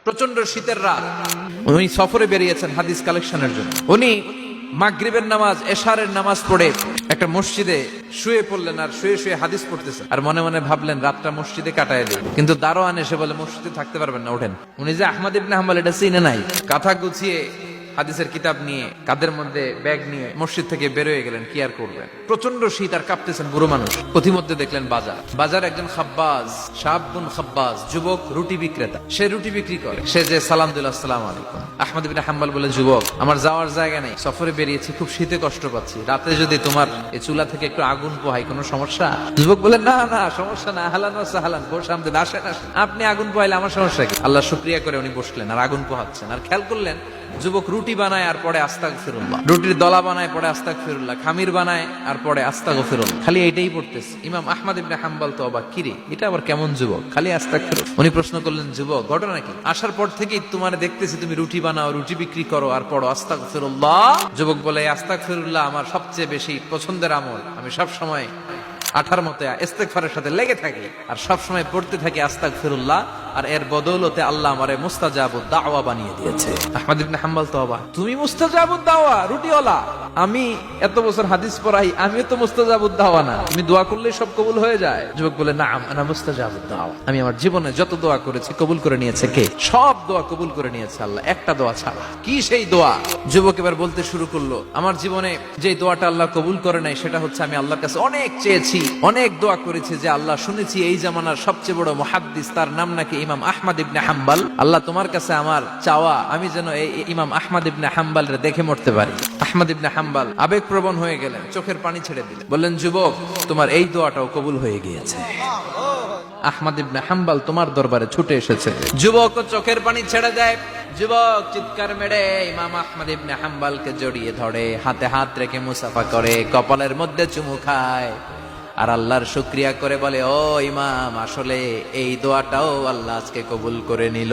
প্রচন্ড শীতের রাত, উনি সফরে বেরিয়েছেন হাদিস কালেকশনের জন্য। উনি মাগরিবের নামাজ, এশারের নামাজ পড়ে একটা মসজিদে শুয়ে পড়লেন, আর শুয়ে শুয়ে হাদিস পড়তেছেন, আর মনে মনে ভাবলেন রাতটা মসজিদে কাটায় দিই। কিন্তু দারোয়ান এসে বলে মসজিদে থাকতে পারবেন না, ওঠেন। উনি যে আহমদ ইবনে হাম্বল এটা চিনে নাই, কাঁথা গুছিয়ে হাদিসের কিতাব নিয়ে কাঁধের মধ্যে ব্যাগ নিয়ে মসজিদ থেকে বেরোয় গেলেন। কি আর করবেন, প্রচন্ড শীত, আর কাঁপতেছেন বুড়ো মানুষ। পথিমধ্যে দেখলেন বাজার একজন খাব্বাজ, শাবুন খাব্বাজ, যুবক রুটি বিক্রেতা। সে রুটি বিক্রি করে। সে যে সালাম দিল, আসসালামু আলাইকুম। আহমদ ইবনে হাম্বল বলে, যুবক আমার যাওয়ার জায়গা নেই, সফরে বেরিয়েছি, খুব শীতে কষ্ট পাচ্ছি, রাতে যদি তোমার এই চুলা থেকে একটু আগুন পোহাই কোনো সমস্যা? যুবক বলে, না না সমস্যা না, আহলান ওয়া সাহলান, খোশামদেদ, আসেন আসেন, আপনি আগুন পোহাইলে আমার সমস্যা কি? আল্লাহ শুকরিয়া করে উনি বসলেন আর আগুন পোহাচ্ছেন। আর খেয়াল করলেন যুবক রুটি বানায় আর পরে আস্তাগফিরুল্লাহ, রুটির দলা বানায় পরে আস্তাগফিরুল্লাহ, খামির বানায় আর পরে আস্তাগফিরুল্লাহ, খালি এটাই পড়তেছে। ইমাম আহমদ ইবনে হাম্বল তো অবাক, কিরে এটা আবার কেমন যুবক, খালি আস্তাগফিরুল্লাহ। উনি প্রশ্ন করলেন, যুবক ঘটনা কি? আসার পর থেকেই তোমার দেখতেছি তুমি রুটি বানাও, রুটি বিক্রি করো আর পড়ো আস্তাগফিরুল্লাহ। যুবক বলে, আস্তাগফিরুল্লাহ আমার সবচেয়ে বেশি পছন্দের আমল, আমি সব সময় আঠার মতো ইস্তেগফারের সাথে লেগে থাকি আর সব সময় পড়তে থাকি আস্তাগফিরুল্লাহ, আর এর বদৌলতে আল্লাহ আমারে মুস্তাজাবুদ দাওয়া বানিয়ে দিয়েছে। আহমদ ইবনে হাম্বল তো অবাক, তুমি মুস্তাজাবুদ দাওয়া, রুটিওয়ালা? আমি এত বছর হাদিস পড়াই, আমিও তো মুস্তাজাবুদ দাওয়া না, তুমি দোয়া করলে সব কবুল হয়ে যায়? যুবক বলে, না আনা মুস্তাজাবুদ দাওয়া, আমি আমার জীবনে যত দোয়া করেছি কবুল করে নিয়েছে কে? সব দোয়া কবুল করে নিয়েছে আল্লাহ, একটা দোয়া ছাড়া। কি সেই দোয়া? যুবক এবার বলতে শুরু করলো, আমার জীবনে যে দোয়াটা আল্লাহ কবুল করে নাই সেটা হচ্ছে আমি আল্লাহর কাছে অনেক চেয়েছি, অনেক দোয়া করেছি যে আল্লাহ, শুনেছি এই জামানার সবচেয়ে বড় মুহাদ্দিস, তার নাম নাকি ইমাম আহমদ ইবনে হাম্বল। আল্লাহ তোমার কাছে আমার চাওয়া, আমি যেন এই ইমাম আহমদ ইবনে হাম্বলরে দেখে মরতে পারি। আহমদ ইবনে হাম্বল আবেগপ্রবণ হয়ে গেলেন, চোখের পানি ছেড়ে দিলেন, বললেন, যুবক তোমার এই দোয়াটাও কবুল হয়ে গিয়েছে। আহমদ ইবনে হাম্বল তোমার দরবারে ছুটে এসেছে। যুবক চোখের পানি ছেড়ে দেয়। যুবক চিৎকার মেরে ইমাম আহমদ ইবনে হাম্বলকে জড়িয়ে ধরে, হাতে হাত রেখে মুসাফা করে, কপালের মধ্যে চুমু খায় আর আল্লাহর শুকরিয়া করে বলে, ও ইমাম, আসলে এই দোয়াটাও আল্লাহ আজকে কবুল করে নিল।